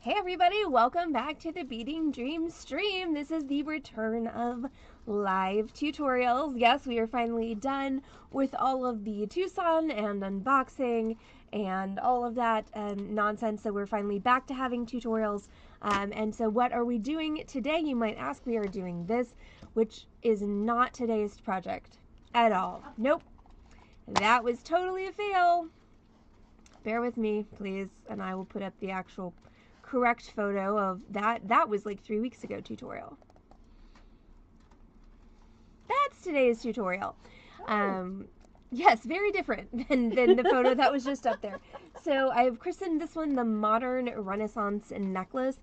Hey everybody, welcome back to the Beading Dream stream. This is the return of live tutorials. Yes, we are finally done with all of the Tucson and unboxing and all of that nonsense. So we're finally back to having tutorials. And so what are we doing today? You might ask. We are doing this, which is not today's project at all. Nope, that was totally a fail. Bear with me, please, and I will put up the actual correct photo of that. That was like 3 weeks ago tutorial. That's today's tutorial. Yes, very different than the photo that was just up there. So I've christened this one the Modern Renaissance Necklace.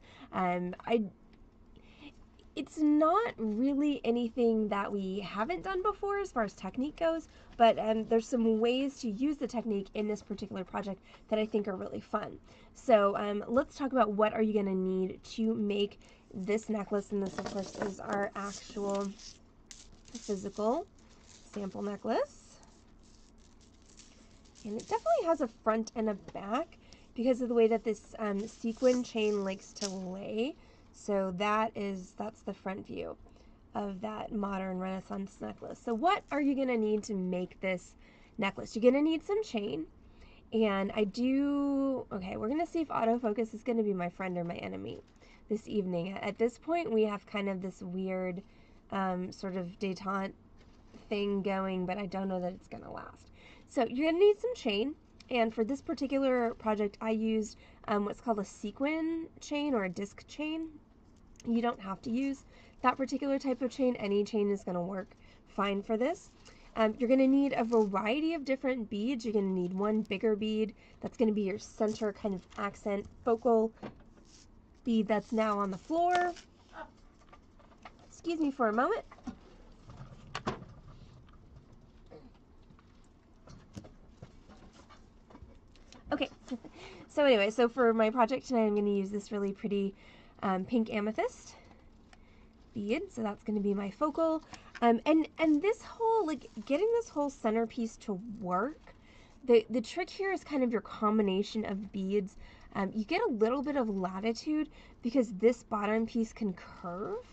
It's not really anything that we haven't done before as far as technique goes, but there's some ways to use the technique in this particular project that I think are really fun. So let's talk about what are you going to need to make this necklace. And this, of course, is our actual physical sample necklace. And it definitely has a front and a back because of the way that this sequin chain likes to lay. So that's the front view of that Modern Renaissance necklace. So what are you going to need to make this necklace? You're going to need some chain. And okay, we're going to see if autofocus is going to be my friend or my enemy this evening. At this point, we have kind of this weird sort of detente thing going, but I don't know that it's going to last. So you're going to need some chain. And for this particular project, I used what's called a sequin chain or a disc chain. You don't have to use that particular type of chain. Any chain is going to work fine for this. You're going to need a variety of different beads. You're going to need one bigger bead. That's going to be your center kind of accent focal bead that's now on the floor. Excuse me for a moment. Okay, so anyway, so for my project tonight, I'm going to use this really pretty pink amethyst bead. So that's going to be my focal. And this whole, like, getting this whole centerpiece to work, the trick here is kind of your combination of beads. You get a little bit of latitude because this bottom piece can curve.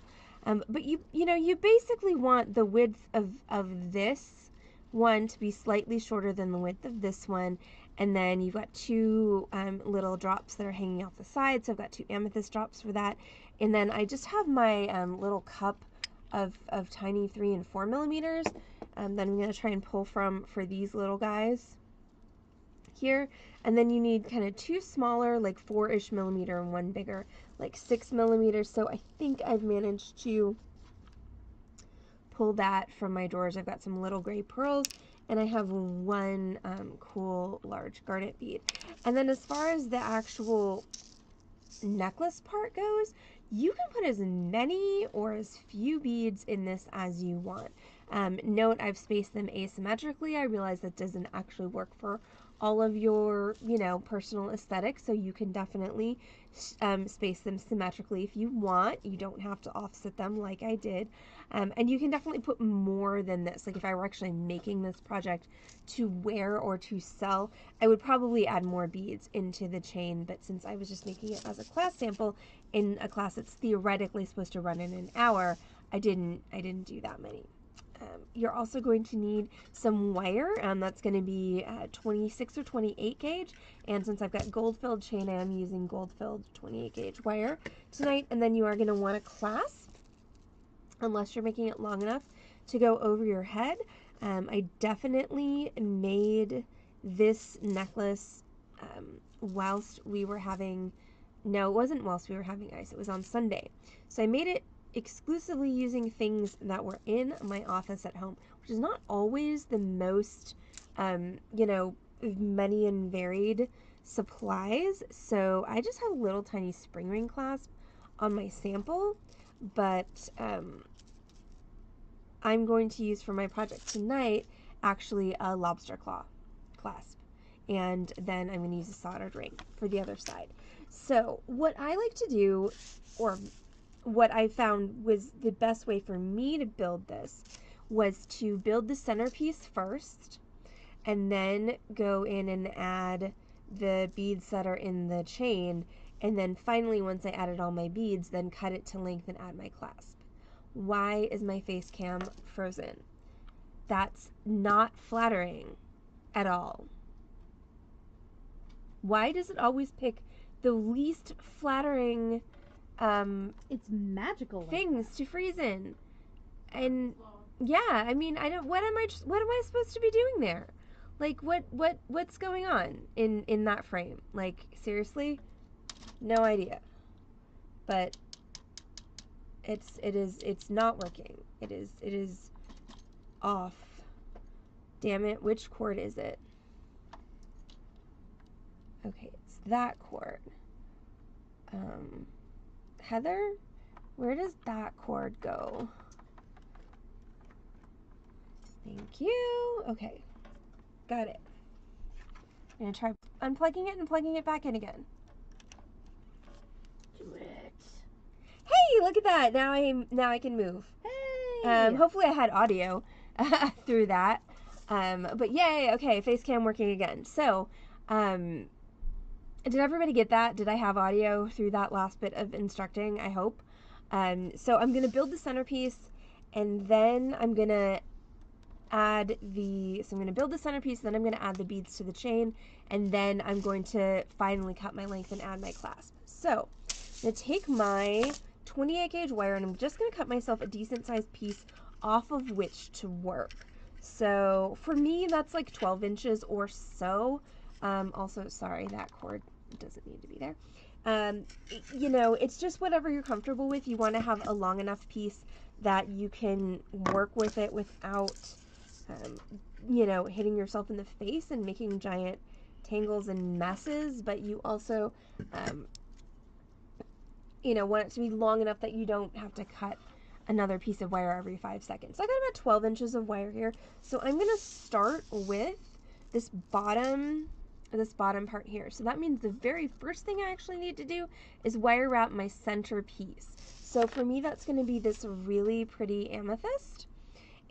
But you basically want the width of this one to be slightly shorter than the width of this one. And then you've got two little drops that are hanging off the side. So I've got two amethyst drops for that. And then I just have my little cup of tiny 3 and 4 millimeters that I'm going to try and pull from for these little guys here. And then you need kind of two smaller, like 4-ish millimeter, and one bigger, like 6 millimeters. So I think I've managed to pull that from my drawers. I've got some little gray pearls, and I have one cool large garnet bead. And then as far as the actual necklace part goes, you can put as many or as few beads in this as you want. Note I've spaced them asymmetrically. I realize that doesn't actually work for all of your, personal aesthetics, so you can definitely space them symmetrically if you want. You don't have to offset them like I did. And you can definitely put more than this. Like if I were actually making this project to wear or to sell, I would probably add more beads into the chain, but since I was just making it as a class sample in a class that's theoretically supposed to run in an hour, I didn't do that many. You're also going to need some wire. That's going to be 26 or 28 gauge. And since I've got gold-filled chain, I am using gold-filled 28 gauge wire tonight. And then you are going to want a clasp, unless you're making it long enough to go over your head. I definitely made this necklace whilst we were having, no, it wasn't whilst we were having ice. It was on Sunday. So I made it exclusively using things that were in my office at home, which is not always the most, many and varied supplies. So I just have a little tiny spring ring clasp on my sample, but I'm going to use for my project tonight actually a lobster claw clasp, and then I'm going to use a soldered ring for the other side. So what I like to do, or what I found was the best way for me to build this, was to build the centerpiece first and then go in and add the beads that are in the chain and then finally, once I added all my beads, then cut it to length and add my clasp. Why is my face cam frozen? That's not flattering at all. Why does it always pick the least flattering it's magical things to freeze in? And yeah, I mean, I don't. What am I supposed to be doing there? Like, what's going on in that frame? Like, seriously, no idea. But it's not working. It is off. Damn it! Which cord is it? Okay, it's that cord. Heather, where does that cord go? Thank you. Okay, got it. I'm gonna try unplugging it and plugging it back in again. Do it. Hey, look at that. Now I can move. Hey. Hopefully I had audio through that. But yay. Okay, face cam working again. So, did everybody get that? Did I have audio through that last bit of instructing? I hope. So I'm gonna build the centerpiece, and then I'm gonna add I'm going to build the centerpiece, then I'm going to add the beads to the chain, and then I'm going to finally cut my length and add my clasp. So I'm going to take my 28 gauge wire, and I'm just going to cut myself a decent sized piece off of which to work. So for me, that's like 12 inches or so. Also, sorry, that cord doesn't need to be there. You know, it's just whatever you're comfortable with. You want to have a long enough piece that you can work with it without you know, hitting yourself in the face and making giant tangles and messes, but you also, you know, want it to be long enough that you don't have to cut another piece of wire every 5 seconds. So I got about 12 inches of wire here. So I'm going to start with this bottom part here. So that means the very first thing I actually need to do is wire wrap my center piece. So for me, that's going to be this really pretty amethyst.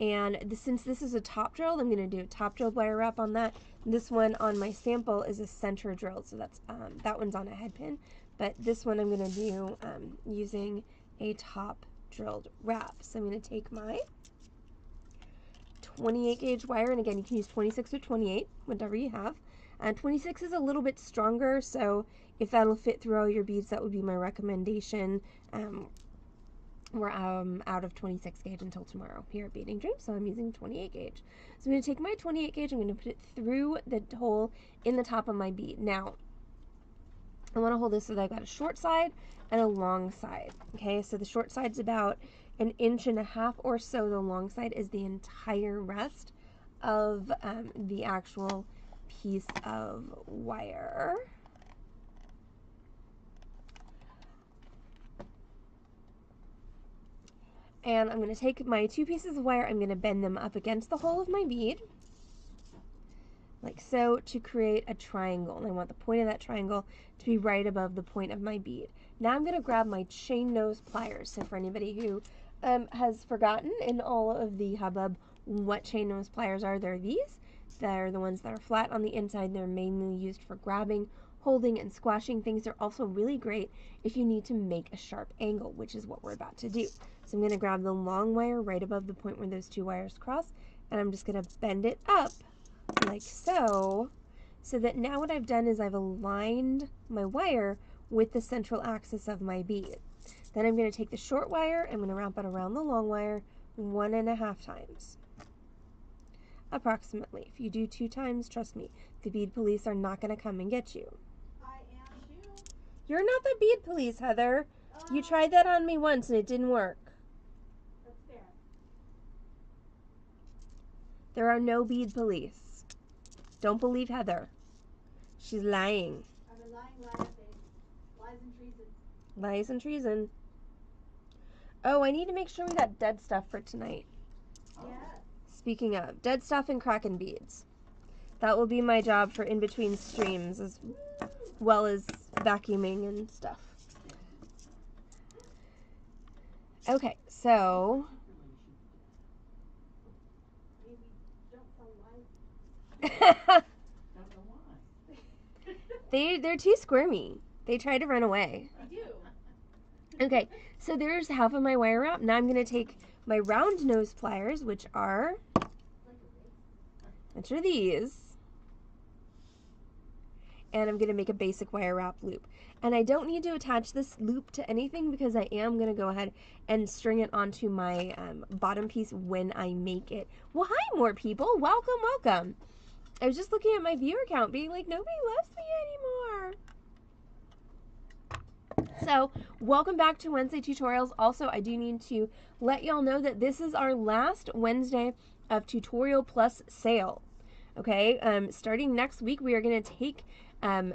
And since this is a top drilled, I'm going to do a top drilled wire wrap on that. This one on my sample is a center drilled, so that's that one's on a head pin. But this one I'm going to do using a top drilled wrap. So I'm going to take my 28 gauge wire, and again, you can use 26 or 28, whatever you have. 26 is a little bit stronger, so if that'll fit through all your beads, that would be my recommendation. We're out of 26 gauge until tomorrow here at Beading Dream, so I'm using 28 gauge. So I'm going to take my 28 gauge, I'm going to put it through the hole in the top of my bead. Now, I want to hold this so that I've got a short side and a long side. Okay, so the short side's about 1.5 inches or so. The long side is the entire rest of the actual piece of wire. And I'm going to take my 2 pieces of wire, I'm going to bend them up against the hole of my bead, like so, to create a triangle. And I want the point of that triangle to be right above the point of my bead. Now I'm going to grab my chain nose pliers. So for anybody who has forgotten in all of the hubbub what chain nose pliers are, they're these. They're the ones that are flat on the inside. They're mainly used for grabbing, holding, and squashing things. They're also really great if you need to make a sharp angle, which is what we're about to do. So I'm going to grab the long wire right above the point where those 2 wires cross, and I'm just going to bend it up like so, so that now what I've done is I've aligned my wire with the central axis of my bead. Then I'm going to take the short wire, I'm going to wrap it around the long wire 1.5 times. Approximately. If you do 2 times, trust me, the bead police are not going to come and get you. I am too. You're not the bead police, Heather. You tried that on me once and it didn't work. That's fair. There are no bead police. Don't believe Heather. She's lying. I'm a lying liar face. Lies and treason. Lies and treason. Oh, I need to make sure we got dead stuff for tonight. Yeah. Speaking of, dead stuff and Kraken beads. That will be my job for in between streams as well as vacuuming and stuff. Okay, so Maybe don't tell lies. Don't know why. they're too squirmy. They try to run away. They do. Okay, so there's half of my wire wrap. Now I'm going to take my round nose pliers, which are these, and I'm going to make a basic wire wrap loop. And I don't need to attach this loop to anything because I am going to go ahead and string it onto my bottom piece when I make it. Well, hi, more people. Welcome, welcome. I was just looking at my viewer count being like, nobody loves me anymore. So, welcome back to Wednesday tutorials. Also, I do need to let y'all know that this is our last Wednesday of Tutorial Plus sale. Okay, starting next week, we are going to take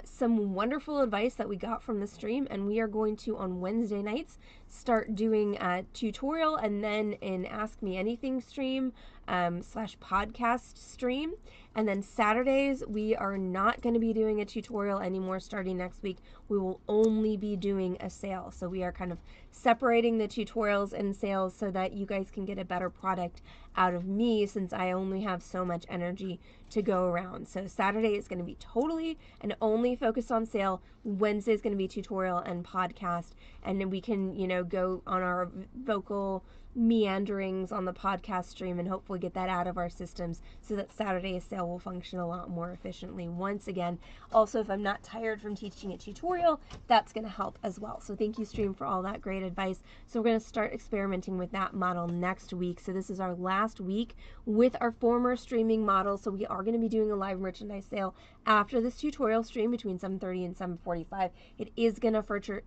some wonderful advice that we got from the stream, and we are going to, on Wednesday nights, start doing a tutorial and then an Ask Me Anything stream / podcast stream. And then Saturdays, we are not going to be doing a tutorial anymore starting next week. We will only be doing a sale. So we are kind of separating the tutorials and sales so that you guys can get a better product out of me, since I only have so much energy to go around. So Saturday is going to be totally and only focused on sale. Wednesday is going to be tutorial and podcast. And then we can, go on our vocal meanderings on the podcast stream and hopefully get that out of our systems so that Saturday's sale will function a lot more efficiently. Once again, also, if I'm not tired from teaching a tutorial, that's going to help as well. So thank you, stream, for all that great advice. So we're going to start experimenting with that model next week. So this is our last week with our former streaming model. So we are going to be doing a live merchandise sale after this tutorial stream between 7:30 and 7:45. It is going to feature?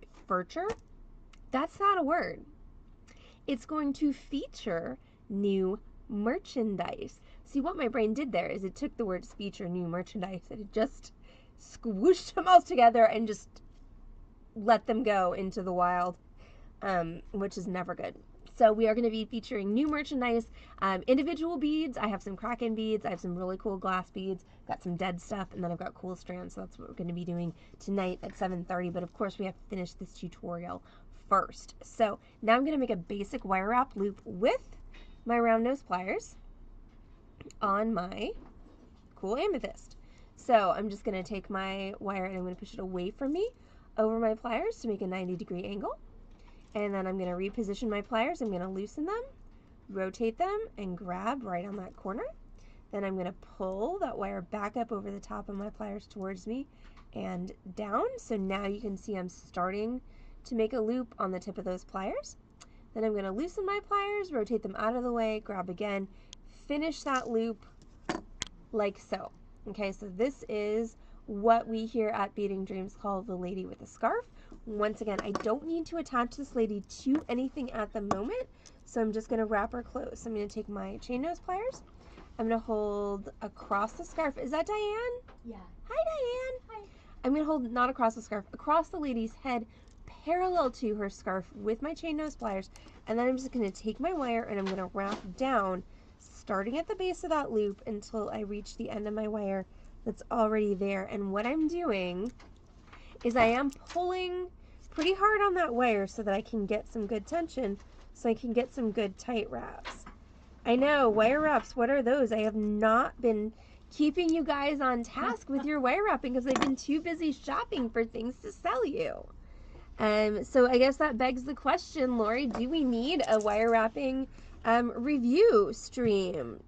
That's not a word. It's going to feature new merchandise. See, what my brain did there is it took the words feature new merchandise and it just squooshed them all together and just let them go into the wild, which is never good. So we are going to be featuring new merchandise, individual beads. I have some Kraken beads. I have some really cool glass beads. Got some dead stuff, and then I've got cool strands. So that's what we're going to be doing tonight at 7:30. But of course, we have to finish this tutorial first. So now I'm going to make a basic wire wrap loop with my round nose pliers on my cool amethyst. So I'm just going to take my wire and I'm going to push it away from me over my pliers to make a 90-degree angle. And then I'm going to reposition my pliers. I'm going to loosen them, rotate them, and grab right on that corner. Then I'm going to pull that wire back up over the top of my pliers towards me and down. So now you can see I'm starting to make a loop on the tip of those pliers. Then I'm going to loosen my pliers, rotate them out of the way, grab again, finish that loop like so. Okay, so this is what we here at Beading Dreams call the lady with a scarf. Once again, I don't need to attach this lady to anything at the moment, so I'm just going to wrap her close. I'm going to take my chain nose pliers. I'm going to hold across the scarf. Is that Diane? Yeah. Hi, Diane. Hi. I'm going to hold not across the scarf, across the lady's head, parallel to her scarf with my chain nose pliers, and then I'm just going to take my wire and I'm going to wrap down, starting at the base of that loop until I reach the end of my wire that's already there. And what I'm doing is I am pulling pretty hard on that wire so that I can get some good tension, so I can get some good tight wraps. I know, wire wraps, what are those? I have not been keeping you guys on task with your wire wrapping because I've been too busy shopping for things to sell you. So I guess that begs the question, Lori, do we need a wire wrapping review stream?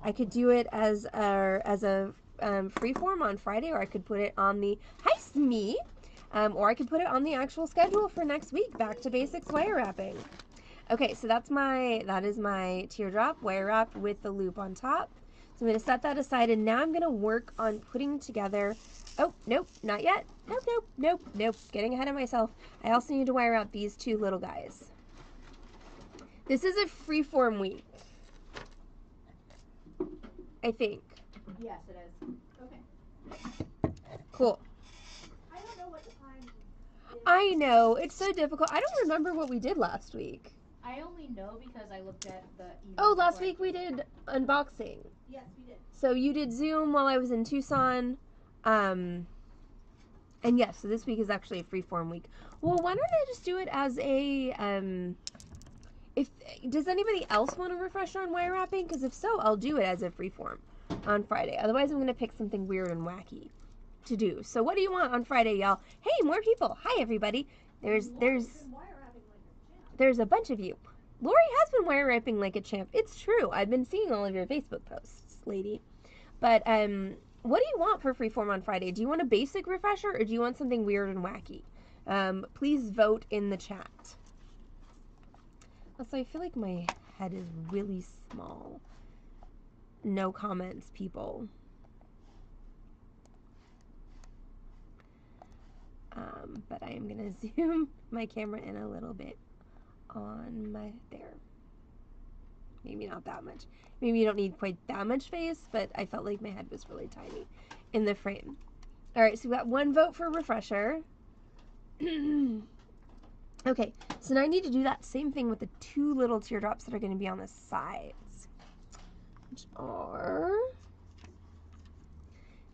I could do it as a free form on Friday, or I could put it on the Heist Me, or I could put it on the actual schedule for next week, Back to Basics wire wrapping. Okay, so that is my teardrop wire wrap with the loop on top. So I'm going to set that aside, and now I'm going to work on putting together, oh, nope, not yet. Nope, getting ahead of myself. I also need to wire out these two little guys. This is a freeform week, I think. Yes, it is. Okay. Cool. I don't know what the time is. I know, it's so difficult. I don't remember what we did last week. I only know because I looked at the email. Oh, last week we did unboxing. Yes, we did. So you did Zoom while I was in Tucson. And yes, so this week is actually a freeform week. Well, why don't I just do it as a, does anybody else want a refresher on wire wrapping? Because if so, I'll do it as a freeform on Friday. Otherwise, I'm going to pick something weird and wacky. to do. So what do you want on Friday, y'all? Hey, more people. Hi, everybody. There's a bunch of you. Lori has been wire wrapping like a champ. It's true. I've been seeing all of your Facebook posts, lady. But what do you want for Freeform on Friday? Do you want a basic refresher or do you want something weird and wacky? Please vote in the chat. Also, I feel like my head is really small. No comments, people. But I am going to zoom my camera in a little bit on there. Maybe not that much. Maybe you don't need quite that much face, but I felt like my head was really tiny in the frame. All right, so we got one vote for refresher. Okay, so now I need to do that same thing with the two little teardrops that are going to be on the sides, which are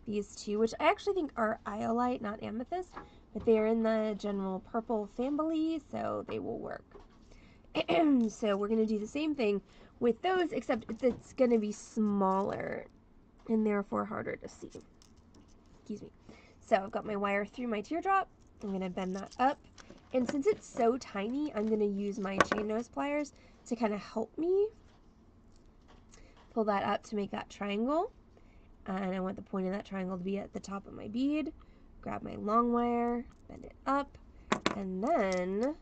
these two, which I actually think are iolite, not amethyst, but they are in the general purple family, so they will work. So we're going to do the same thing with those, except it's going to be smaller and therefore harder to see. Excuse me. So I've got my wire through my teardrop. I'm going to bend that up. And since it's so tiny, I'm going to use my chain nose pliers to kind of help me pull that up to make that triangle. And I want the point of that triangle to be at the top of my bead. Grab my long wire, bend it up, and then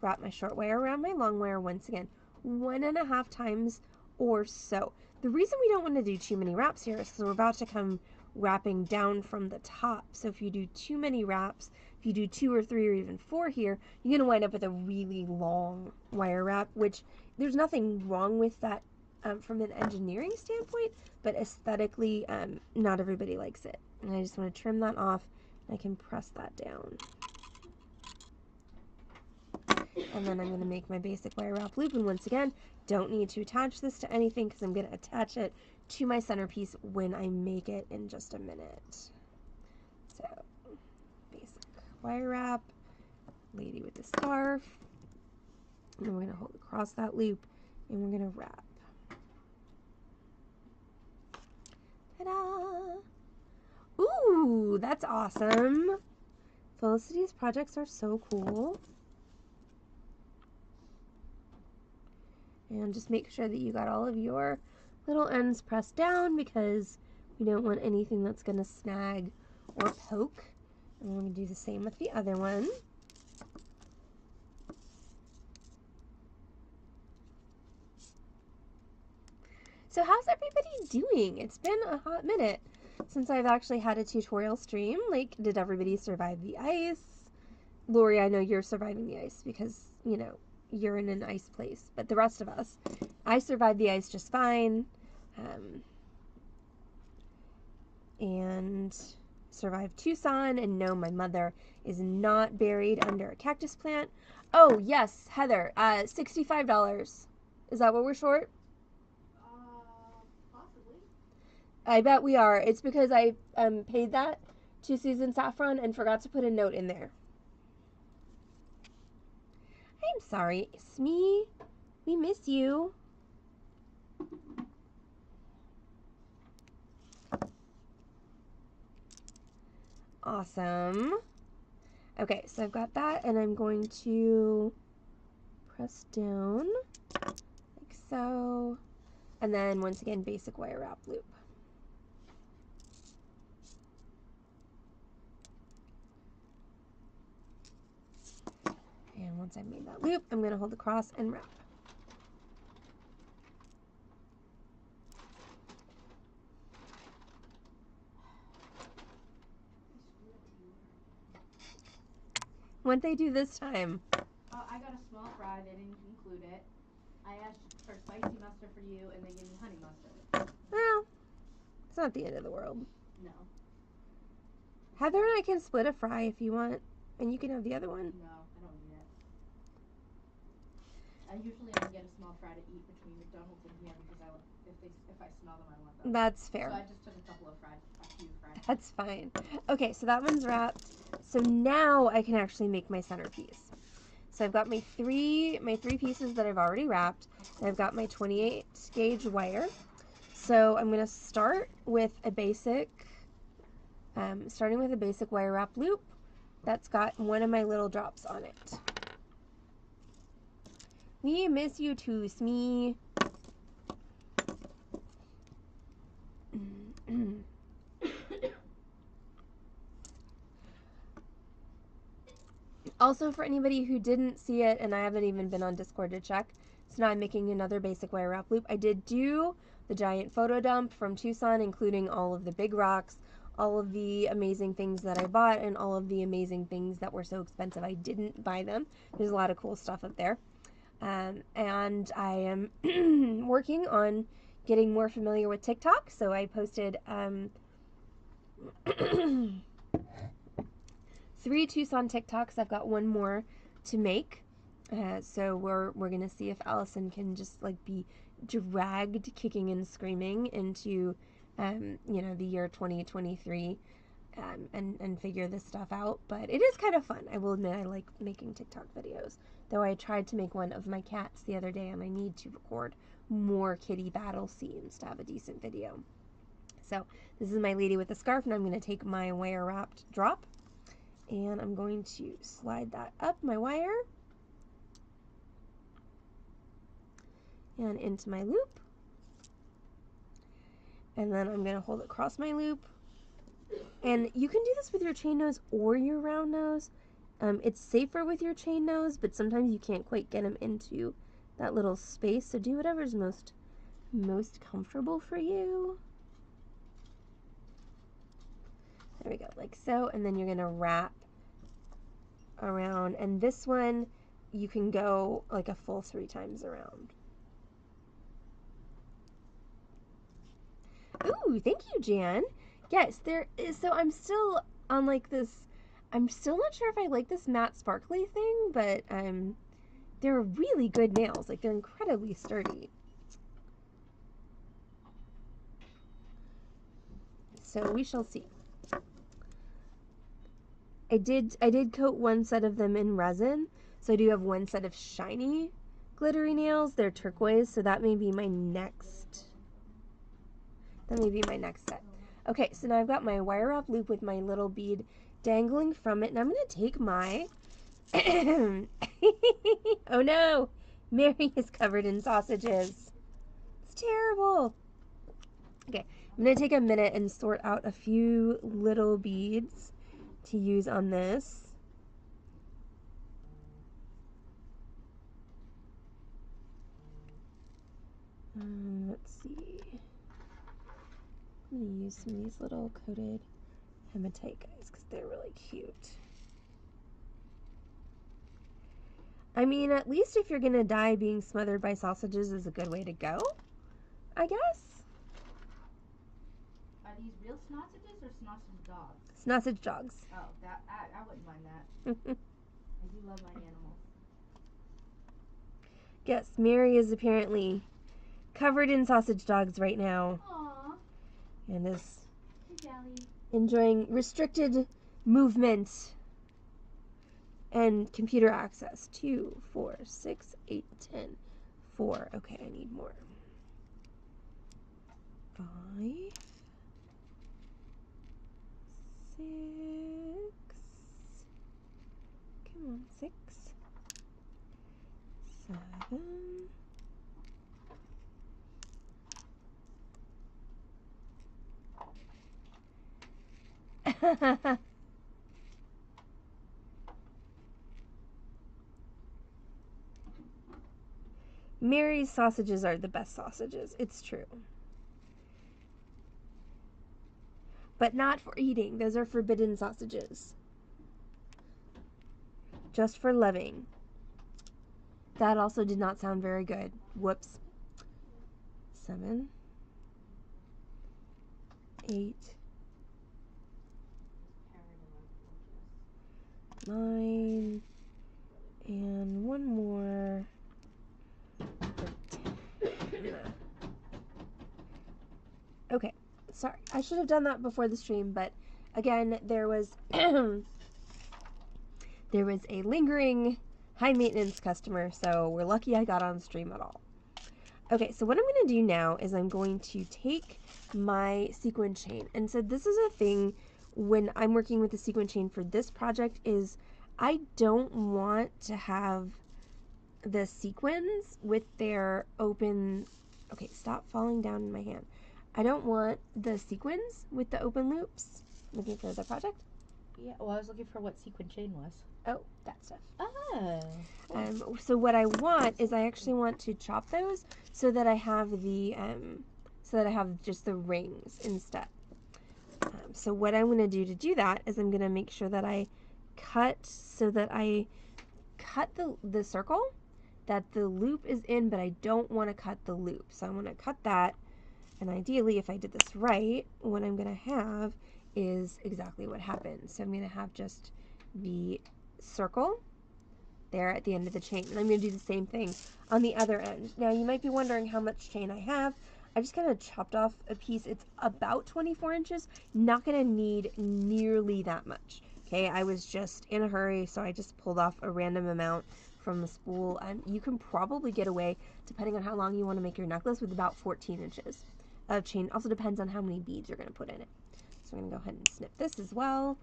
wrap my short wire around my long wire once again, 1.5 times or so. The reason we don't want to do too many wraps here is because we're about to come wrapping down from the top. So if you do too many wraps, if you do 2 or 3 or even 4 here, you're going to wind up with a really long wire wrap, which there's nothing wrong with that from an engineering standpoint, but aesthetically, not everybody likes it. And I just want to trim that off, and I can press that down. And then I'm going to make my basic wire wrap loop, and once again, don't need to attach this to anything because I'm going to attach it to my centerpiece when I make it in just a minute. So, basic wire wrap, lady with the scarf, and then we're going to hold across that loop, and we're going to wrap. Ta-da! Ooh, that's awesome! Felicity's projects are so cool. And just make sure that you got all of your little ends pressed down because we don't want anything that's going to snag or poke. And we're going to do the same with the other one. So how's everybody doing? It's been a hot minute since I've actually had a tutorial stream. Like, did everybody survive the ice? Lori, I know you're surviving the ice because, you know, you're in an ice place, but the rest of us, I survived the ice just fine, and survived Tucson, and no, my mother is not buried under a cactus plant. Oh, yes, Heather, $65. Is that what we're short? Possibly. I bet we are. It's because I paid that to Susan Saffron and forgot to put a note in there. I'm sorry, Smee. We miss you. Awesome. Okay, so I've got that, and I'm going to press down like so, and then once again, basic wire wrap loop. And once I've made that loop, I'm going to hold across and wrap. What'd they do this time? I got a small fry. They didn't include it. I asked for spicy mustard for you, and they gave me honey mustard. Well, it's not the end of the world. No. Heather and I can split a fry if you want, and you can have the other one. No, I don't need it. I usually only get a small fry to eat between McDonald's and here because if I smell them, I want them. That's fair. So I just took a few fries. That's fine. Okay, so that one's wrapped. So now I can actually make my centerpiece. So I've got my three pieces that I've already wrapped. And I've got my 28 gauge wire. So I'm going to start with a basic starting with a basic wire wrap loop that's got one of my little drops on it. We miss you too, Smee. Also, for anybody who didn't see it, and I haven't even been on Discord to check, so now I'm making another basic wire wrap loop. I did do the giant photo dump from Tucson, including all of the big rocks, all of the amazing things that I bought, and all of the amazing things that were so expensive I didn't buy them. There's a lot of cool stuff up there. And I am working on getting more familiar with TikTok, so I posted 3 Tucson TikToks. I've got one more to make. So we're gonna see if Allison can just like be dragged kicking and screaming into the year 2023 and figure this stuff out. But it is kind of fun. I will admit I like making TikTok videos. Though I tried to make one of my cats the other day and I need to record more kitty battle scenes to have a decent video. So this is my lady with the scarf, and I'm going to take my wire wrapped drop and I'm going to slide that up my wire and into my loop, and then I'm going to hold it across my loop. And you can do this with your chain nose or your round nose. It's safer with your chain nose, but sometimes you can't quite get them into that little space, so do whatever's most comfortable for you. There we go, like so, and then you're going to wrap around, and this one you can go like a full 3 times around. Ooh, thank you, Jan. Yes, there is. So I'm still on like this, I'm still not sure if I like this matte sparkly thing, but they're really good nails. Like, they're incredibly sturdy. So we shall see. I did coat one set of them in resin, so I do have one set of shiny glittery nails. They're turquoise, so that may be my next. That may be my next set. Okay, so now I've got my wire wrap loop with my little bead dangling from it, and I'm going to take my... Oh no! Mary is covered in sausages. It's terrible. Okay, I'm going to take a minute and sort out a few little beads to use on this. Let's see. I'm going to use some of these little coated hematite guys because they're really cute. I mean, at least if you're going to die being smothered by sausages is a good way to go, I guess. Are these real sausages or sausage dogs? Sausage dogs. Oh, that I wouldn't mind that. I do love my animals. Yes, Mary is apparently covered in sausage dogs right now. Aww. And is Jelly. enjoying restricted movement and computer access. 2, 4, 6, 8, 10. 4. Okay, I need more. 5, 6. Come on, 6, 7. Mary's sausages are the best sausages. It's true. But not for eating. Those are forbidden sausages. Just for loving. That also did not sound very good. Whoops. 7, 8, 9, and one more. 10. Okay, sorry. I should have done that before the stream, but again, there was there was a lingering high maintenance customer, so we're lucky I got on stream at all. Okay, so what I'm going to do now is I'm going to take my sequin chain, and so this is a thing when I'm working with the sequin chain for this project is I don't want to have the sequins with their open, okay, stop falling down in my hand. I don't want the sequins with the open loops. Looking for the project? Yeah, well, I was looking for what sequin chain was. Oh, that stuff. Oh. Cool. So what I want is I actually want to chop those so that I have the, so that I have just the rings instead. So what I'm going to do that is I'm going to make sure that I cut so that I cut the circle that the loop is in, but I don't want to cut the loop. So I want to cut that, and ideally if I did this right, what I'm going to have is exactly what happened. So I'm going to have just the circle there at the end of the chain, and I'm going to do the same thing on the other end. Now you might be wondering how much chain I have. I just kind of chopped off a piece. It's about 24 inches. Not going to need nearly that much. Okay, I was just in a hurry, so I just pulled off a random amount from the spool. You can probably get away, depending on how long you want to make your necklace, with about 14 inches of chain. Also depends on how many beads you're going to put in it. So I'm going to go ahead and snip this as well.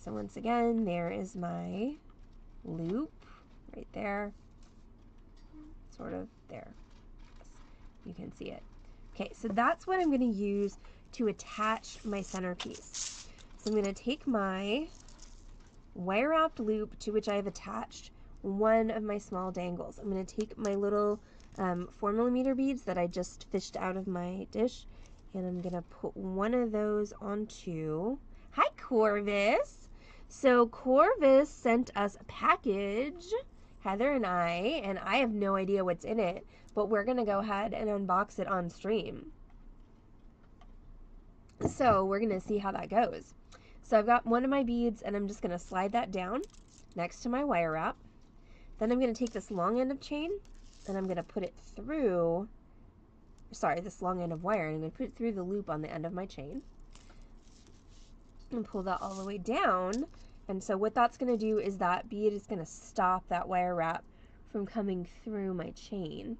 So once again, there is my loop right there. Sort of there. You can see it. Okay, so that's what I'm going to use to attach my centerpiece. So I'm going to take my wire wrapped loop to which I have attached one of my small dangles. I'm going to take my little 4mm beads that I just fished out of my dish, and I'm going to put one of those onto... Hi, Corvus! So Corvus sent us a package, Heather and I have no idea what's in it, but we're going to go ahead and unbox it on stream. So we're going to see how that goes. So I've got one of my beads, and I'm just going to slide that down next to my wire wrap. Then I'm going to take this long end of chain, and I'm going to put it through, this long end of wire, and I'm going to put it through the loop on the end of my chain. And pull that all the way down. And so what that's going to do is that bead is going to stop that wire wrap from coming through my chain.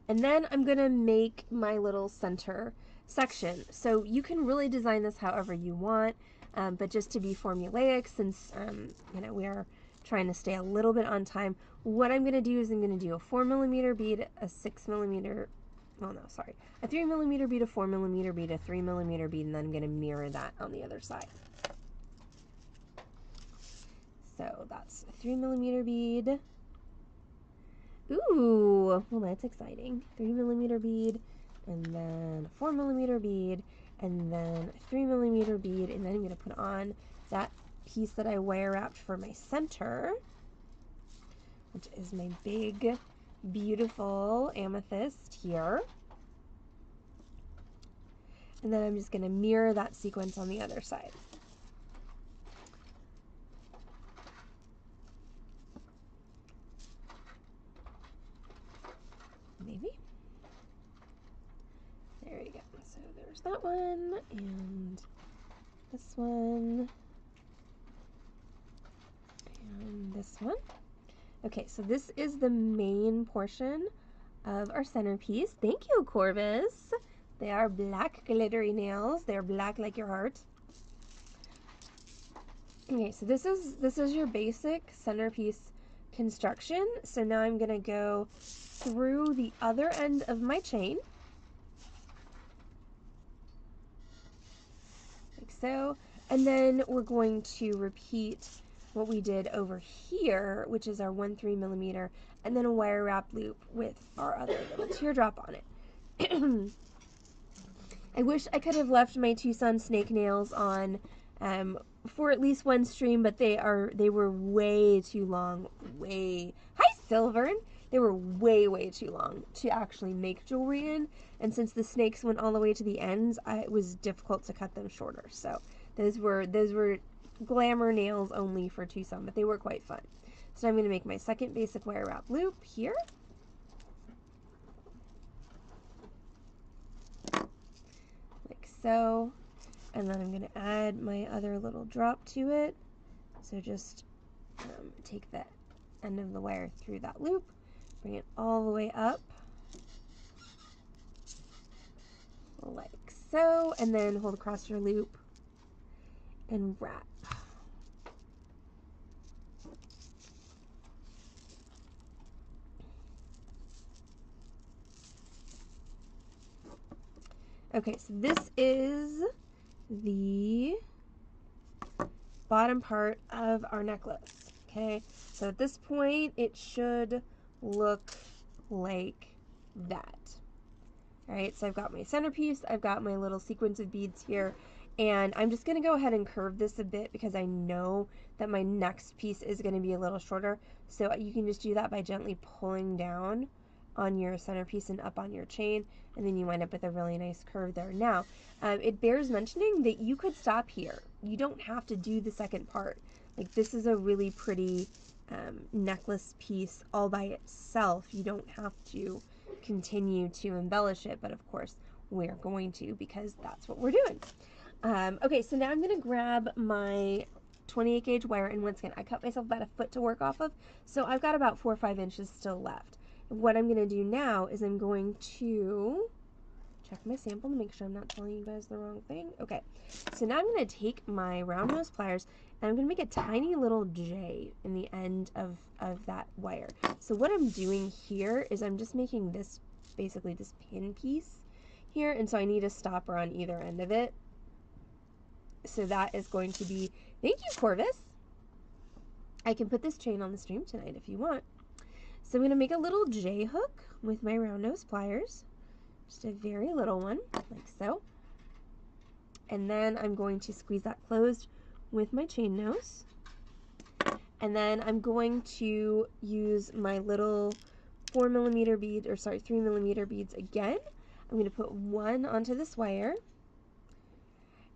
And then I'm going to make my little center section. So you can really design this however you want, but just to be formulaic, since you know, we are trying to stay a little bit on time, what I'm going to do is I'm going to do a 4mm bead, a 6mm, oh no, sorry, a 3mm bead, a 4mm bead, a 3mm bead, and then I'm going to mirror that on the other side. So that's a 3mm bead. Ooh, well that's exciting. 3mm bead, and then a 4mm bead, and then a 3mm bead, and then I'm going to put on that piece that I wire wrapped for my center, which is my big, beautiful amethyst here. And then I'm just going to mirror that sequence on the other side. Maybe. There you go. So there's that one, and this one, and this one. Okay, so this is the main portion of our centerpiece. Thank you, Corvus. They are black glittery nails. They're black like your heart. Okay, so this is your basic centerpiece construction. So now I'm gonna go through the other end of my chain, like so, and then we're going to repeat what we did over here, which is our 1 3mm, and then a wire wrap loop with our other little teardrop on it. I wish I could have left my Tucson snake nails on for at least one stream, but they were way too long. Hi, Silvern! They were way too long to actually make jewelry in, and since the snakes went all the way to the ends, it was difficult to cut them shorter. So those were glamour nails only for Tucson, but they were quite fun. So I'm going to make my second basic wire wrap loop here. Like so. And then I'm going to add my other little drop to it. So just take that end of the wire through that loop, bring it all the way up, like so, and then hold across your loop, and wrap. Okay, so this is the bottom part of our necklace. Okay, so at this point it should look like that. All right, so I've got my centerpiece, I've got my little sequence of beads here, and I'm just going to go ahead and curve this a bit because I know that my next piece is going to be a little shorter. So you can just do that by gently pulling down on your centerpiece and up on your chain, and then you wind up with a really nice curve there. Now, it bears mentioning that you could stop here. You don't have to do the second part. Like, this is a really pretty necklace piece all by itself. You don't have to continue to embellish it, but of course we're going to because that's what we're doing. Okay, so now I'm going to grab my 28 gauge wire, and once again, I cut myself about a foot to work off of, so I've got about 4 or 5 inches still left. What I'm going to do now is I'm going to check my sample to make sure I'm not telling you guys the wrong thing. Okay, so now I'm going to take my round nose pliers and I'm going to make a tiny little J in the end of that wire. So what I'm doing here is I'm just making this, basically this pin piece here, and so I need a stopper on either end of it. So that is going to be, thank you, Corvus. I can put this chain on the stream tonight if you want. So I'm going to make a little J hook with my round nose pliers, just a very little one, like so. And then I'm going to squeeze that closed with my chain nose. And then I'm going to use my little 3mm beads again. I'm going to put one onto this wire.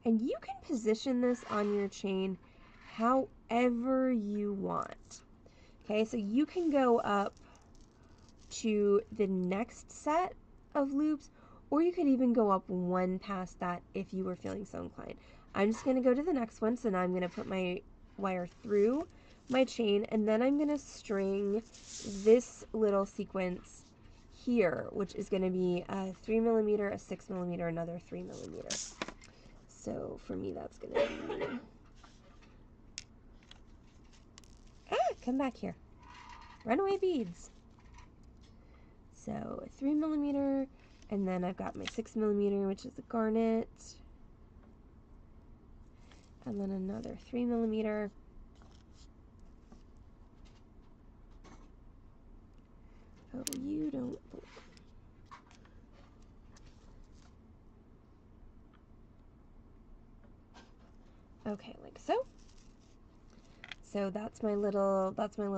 And you can position this on your chain however you want. Okay, so you can go up to the next set of loops, or you could even go up one past that if you were feeling so inclined. I'm just going to go to the next one, so now I'm going to put my wire through my chain, and then I'm going to string this little sequence here, which is going to be a 3mm, a 6mm, another 3mm. So for me, that's going to be... come back here. Runaway beads. So a 3mm, and then I've got my 6mm, which is a garnet, and then another 3mm. Oh, you don't. Okay, like so. So that's my little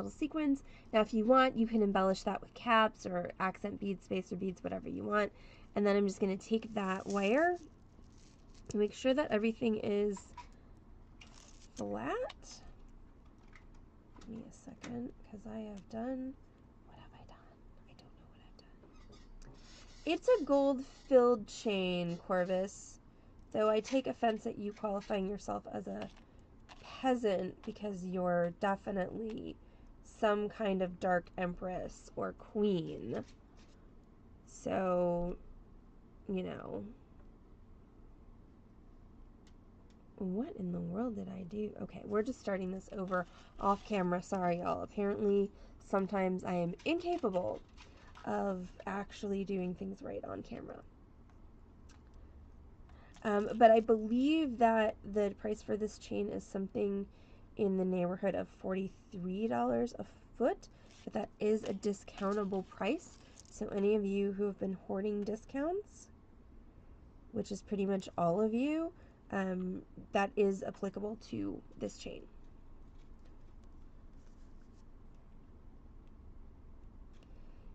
sequence. Now if you want, you can embellish that with caps or accent beads, spacer beads, whatever you want. And then I'm just going to take that wire and make sure that everything is flat. Give me a second, because I have done, what have I done? I don't know what I've done. It's a gold-filled chain, Corvus. Though I take offense at you qualifying yourself as a peasant, because you're definitely some kind of dark empress or queen. So, you know. What in the world did I do? Okay, we're just starting this over off camera. Sorry, y'all. Apparently, sometimes I am incapable of actually doing things right on camera. But I believe that the price for this chain is something in the neighborhood of $43 a foot, but that is a discountable price. So any of you who have been hoarding discounts, which is pretty much all of you, that is applicable to this chain.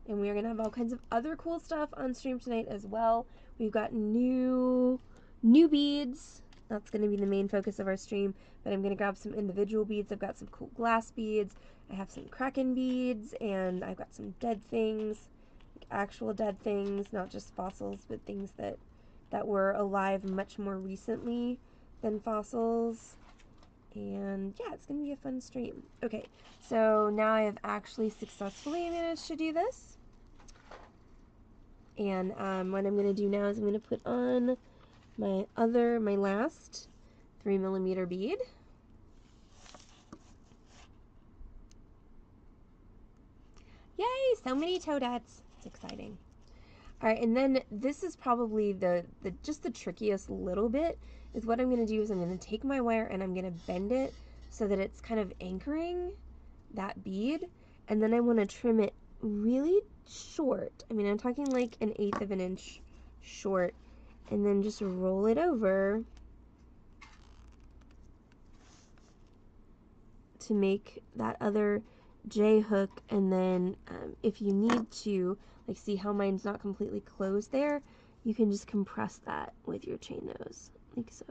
And we are going to have all kinds of other cool stuff on stream tonight as well. We've got new beads. That's going to be the main focus of our stream, but I'm going to grab some individual beads. I've got some cool glass beads. I have some kraken beads, and I've got some dead things, like actual dead things, not just fossils, but things that were alive much more recently than fossils. And yeah, it's going to be a fun stream. Okay, so now I have actually successfully managed to do this. And what I'm going to do now is I'm going to put on my last 3mm bead. Yay, so many toadettes. It's exciting. All right, and then this is probably just the trickiest little bit is what I'm going to do is I'm going to take my wire and I'm going to bend it so that it's kind of anchoring that bead, and then I want to trim it really short. I mean, I'm talking like 1/8 of an inch short, and then just roll it over to make that other J hook. And then if you need to, like, see how mine's not completely closed there, you can just compress that with your chain nose, like so.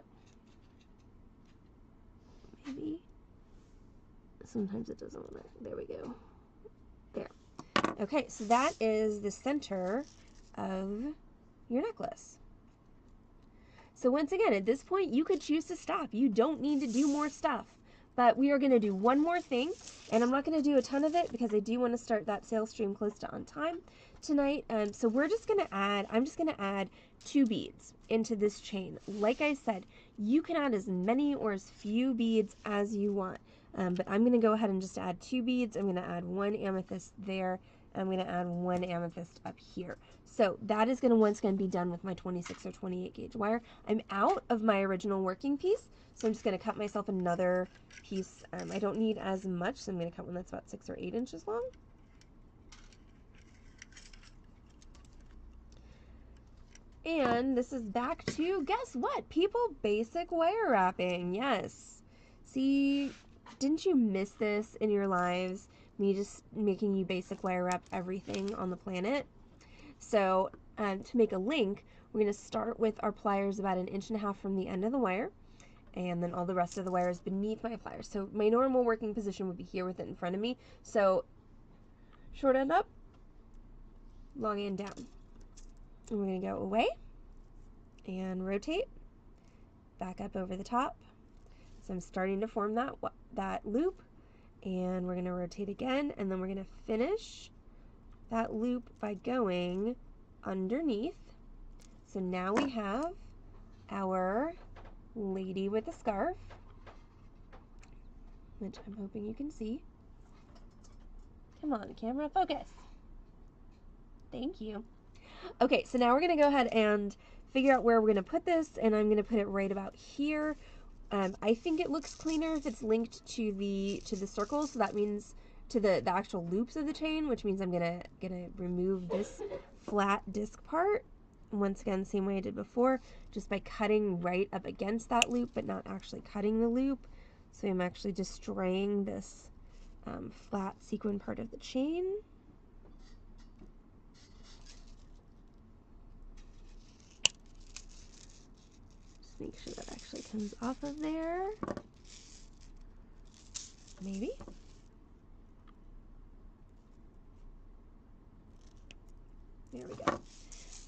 Maybe. Sometimes it doesn't want to. There we go. There. Okay, so that is the center of your necklace. So once again, at this point, you could choose to stop. You don't need to do more stuff. But we are going to do one more thing, and I'm not going to do a ton of it because I do want to start that sales stream close to on time tonight. So we're just going to add, I'm just going to add 2 beads into this chain. Like I said, you can add as many or as few beads as you want. But I'm going to go ahead and just add 2 beads. I'm going to add 1 amethyst there. I'm going to add 1 amethyst up here. So that is going to once again be done with my 26 or 28 gauge wire. I'm out of my original working piece, so I'm just going to cut myself another piece. I don't need as much, so I'm going to cut one that's about 6 or 8 inches long. And this is back to, guess what, people, basic wire wrapping. Yes. See, didn't you miss this in your lives? Me just making you basic wire wrap everything on the planet. So to make a link, we're going to start with our pliers about 1.5 inches from the end of the wire, and then all the rest of the wire is beneath my pliers. So my normal working position would be here with it in front of me. So short end up, long end down. And we're going to go away and rotate, back up over the top. So I'm starting to form that loop, and we're going to rotate again, and then we're going to finish that loop by going underneath. So now we have our lady with a scarf, which I'm hoping you can see. Come on, camera, focus. Thank you. Okay, so now we're going to go ahead and figure out where we're going to put this, and I'm going to put it right about here. I think it looks cleaner if it's linked to the circles, so that means to the actual loops of the chain, which means I'm gonna remove this flat disc part. Once again, same way I did before, just by cutting right up against that loop, but not actually cutting the loop. So I'm actually destroying this flat sequin part of the chain. Just make sure that actually comes off of there. Maybe. There we go.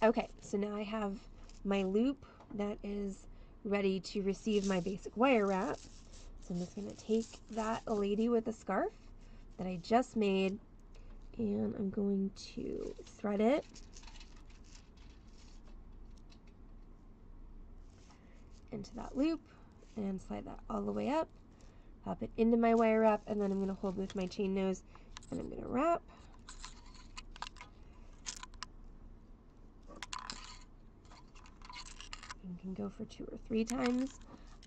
Okay, so now I have my loop that is ready to receive my basic wire wrap. So I'm just going to take that lady with a scarf that I just made, and I'm going to thread it into that loop and slide that all the way up, pop it into my wire wrap, and then I'm going to hold with my chain nose and I'm going to wrap. You can go for 2 or 3 times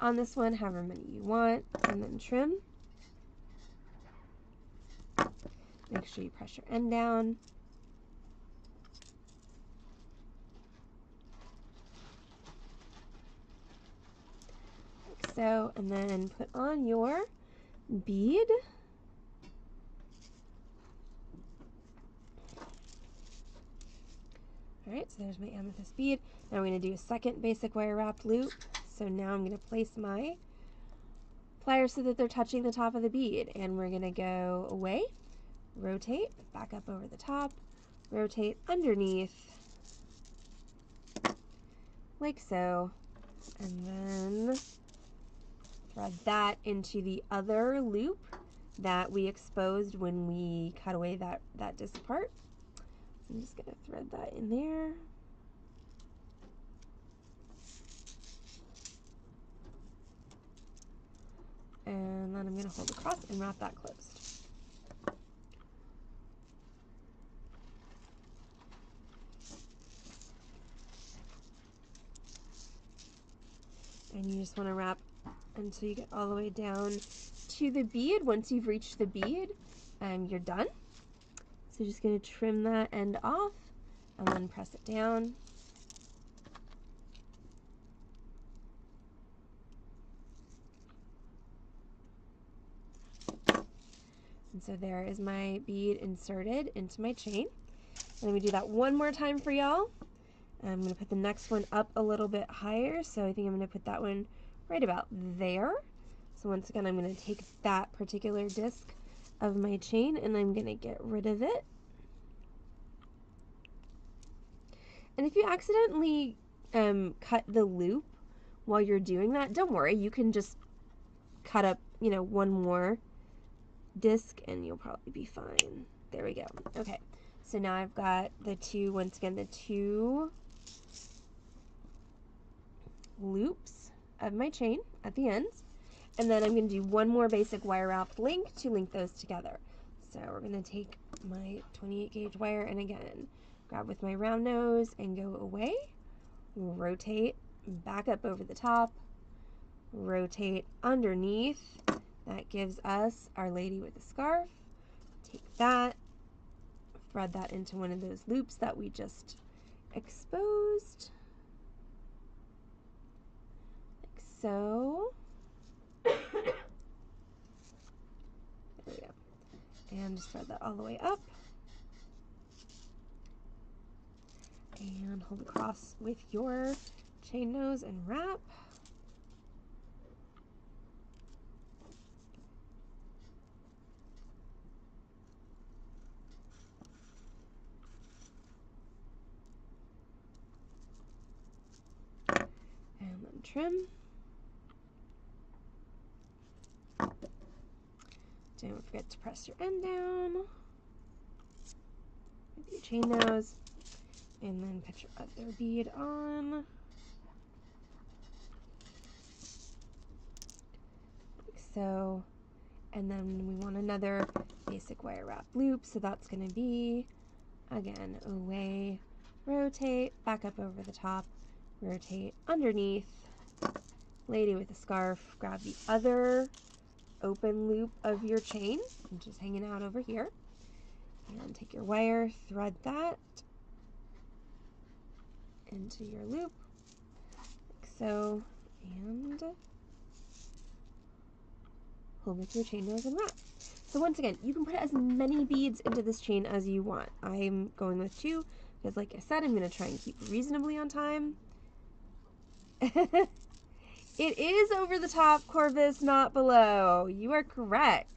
on this one, however many you want, and then trim. Make sure you press your end down. Like so, and then put on your bead. Alright, so there's my amethyst bead. Now we're going to do a second basic wire wrapped loop. So now I'm going to place my pliers so that they're touching the top of the bead. And we're going to go away, rotate, back up over the top, rotate underneath, like so. And then thread that into the other loop that we exposed when we cut away that disc part. So I'm just going to thread that in there. going to hold across and wrap that closed. And you just want to wrap until you get all the way down to the bead. Once you've reached the bead, you're done. So just going to trim that end off and then press it down. And so there is my bead inserted into my chain. Let me do that one more time for y'all. I'm going to put the next one up a little bit higher, so I think I'm going to put that one right about there. So once again, I'm going to take that particular disc of my chain and I'm going to get rid of it. And if you accidentally cut the loop while you're doing that, don't worry, you can just cut up, you know, one more disc and you'll probably be fine. There we go. Okay, so now I've got the two, once again, the two loops of my chain at the ends, and then I'm going to do one more basic wire wrapped link to link those together. So we're going to take my 28 gauge wire and again grab with my round nose and go away, rotate back up over the top, rotate underneath. That gives us Our Lady with a Scarf. Take that, thread that into one of those loops that we just exposed, like so. There we go. And just thread that all the way up. And hold across with your chain nose and wrap. And then trim. Don't forget to press your end down with your chain nose, and then put your other bead on, like so. And then we want another basic wire wrap loop, so that's going to be, again, away, rotate, back up over the top, rotate underneath, Lady with a Scarf, grab the other open loop of your chain, which is hanging out over here, and take your wire, thread that into your loop, like so, and hold with your chain nose and wrap. So once again, you can put as many beads into this chain as you want. I'm going with 2 because, like I said, I'm going to try and keep reasonably on time. It is over the top, Corvus, not below. You are correct.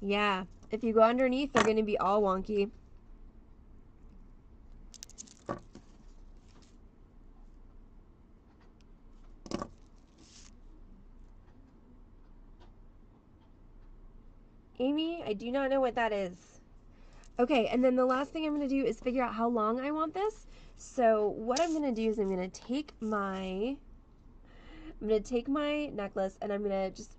Yeah, if you go underneath, they're going to be all wonky. Amy, I do not know what that is. Okay, and then the last thing I'm going to do is figure out how long I want this. So what I'm going to do is I'm going to take my necklace and I'm going to just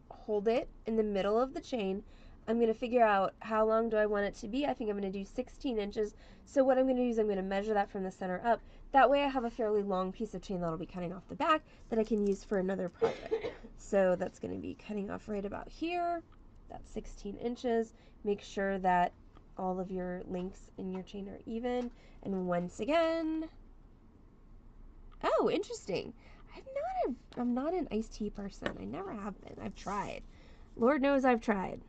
hold it in the middle of the chain. I'm going to figure out how long do I want it to be. I think I'm going to do 16 inches. So what I'm going to do is I'm going to measure that from the center up. That way I have a fairly long piece of chain that'll be cutting off the back that I can use for another project. So that's going to be cutting off right about here. That's 16 inches. Make sure that all of your links in your chain are even. And once again, oh, interesting. I'm not an iced tea person. I never have been. I've tried. Lord knows I've tried.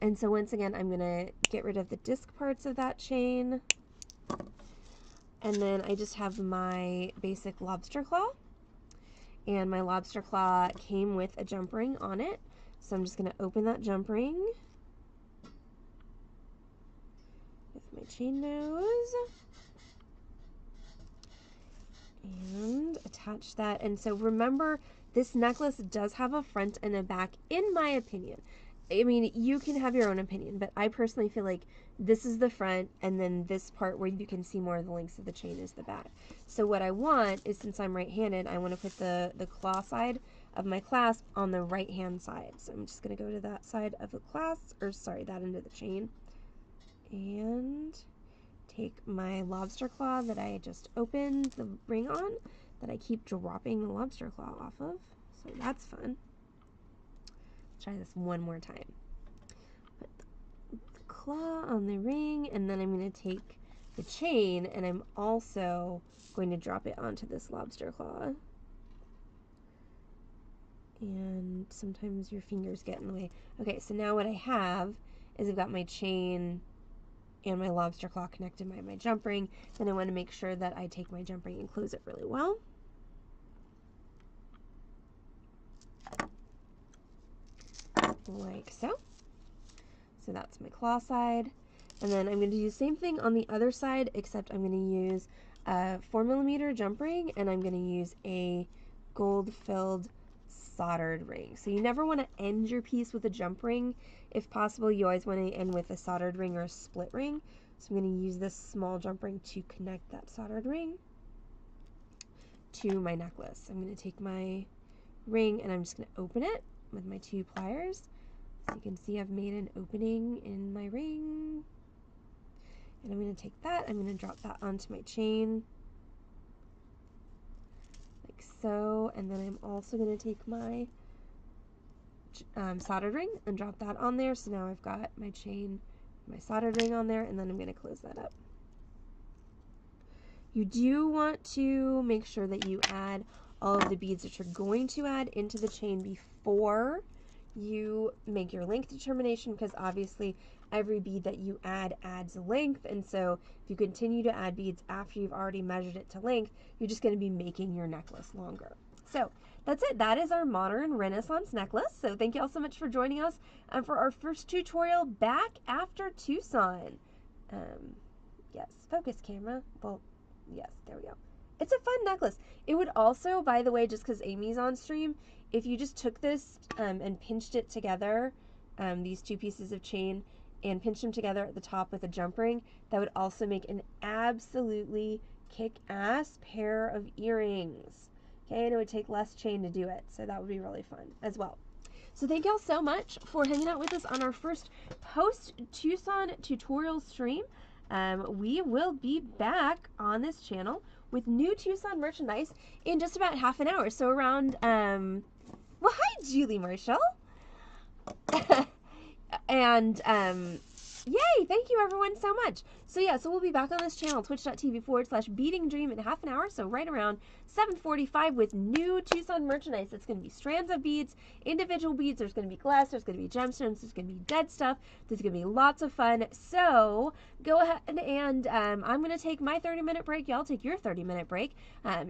And so once again, I'm going to get rid of the disc parts of that chain. And then I just have my basic lobster claw. And my lobster claw came with a jump ring on it. So I'm just going to open that jump ring with my chain nose and attach that. And so remember, this necklace does have a front and a back, in my opinion. I mean, you can have your own opinion, but I personally feel like this is the front, and then this part where you can see more of the links of the chain is the back. So what I want is, since I'm right-handed, I want to put the claw side of my clasp on the right-hand side. So I'm just going to go to that side of the clasp, or sorry, that end of the chain, and take my lobster claw that I just opened the ring on, that I keep dropping the lobster claw off of. So that's fun. Let's try this one more time. Put the claw on the ring, and then I'm going to take the chain, and I'm also going to drop it onto this lobster claw. And sometimes your fingers get in the way. Okay, so now what I have is I've got my chain and my lobster claw connected by my jump ring. Then I want to make sure that I take my jump ring and close it really well. Like so. So that's my claw side. And then I'm going to do the same thing on the other side, except I'm going to use a 4mm jump ring, and I'm going to use a gold-filled soldered ring. So you never want to end your piece with a jump ring. If possible, you always want to end with a soldered ring or a split ring. So I'm going to use this small jump ring to connect that soldered ring to my necklace. I'm going to take my ring and I'm just going to open it with my 2 pliers. So you can see I've made an opening in my ring. And I'm going to take that, I'm going to drop that onto my chain, like so, and then I'm also going to take my soldered ring and drop that on there. So now I've got my chain, my soldered ring on there, and then I'm going to close that up. You do want to make sure that you add all of the beads that you're going to add into the chain before you make your length determination, because obviously every bead that you add adds a length, and so if you continue to add beads after you've already measured it to length, you're just going to be making your necklace longer. So that's it. That is our modern Renaissance necklace. So thank you all so much for joining us for our first tutorial back after Tucson. Yes, focus camera. Well, yes, there we go. It's a fun necklace. It would also, by the way, just because Amy's on stream, if you just took this and pinched it together, these 2 pieces of chain, and pinched them together at the top with a jump ring, that would also make an absolutely kick-ass pair of earrings. Okay, and it would take less chain to do it, so that would be really fun as well. So thank y'all so much for hanging out with us on our first post-Tucson tutorial stream. We will be back on this channel with new Tucson merchandise in just about half an hour. So around, well, hi, Julie Marshall. And, yay, thank you everyone so much. So yeah, so we'll be back on this channel, twitch.tv/beadingdream in half an hour. So right around 7:45 with new Tucson merchandise. It's going to be strands of beads, individual beads. There's going to be glass. There's going to be gemstones. There's going to be dead stuff. There's going to be lots of fun. So go ahead and I'm going to take my 30-minute break. Y'all take your 30-minute break.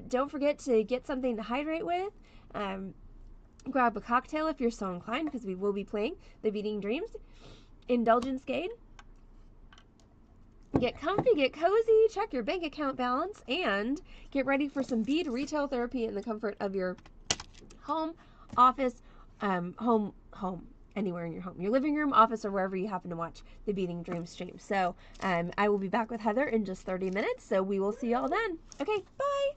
Don't forget to get something to hydrate with. Grab a cocktail if you're so inclined, because we will be playing the Beading Dreams Indulgence Game. Get comfy, get cozy, check your bank account balance, and get ready for some bead retail therapy in the comfort of your home, office, anywhere in your home, your living room, office, or wherever you happen to watch the Beading Dreams stream. So I will be back with Heather in just 30 minutes, so we will see y'all then. Okay, bye!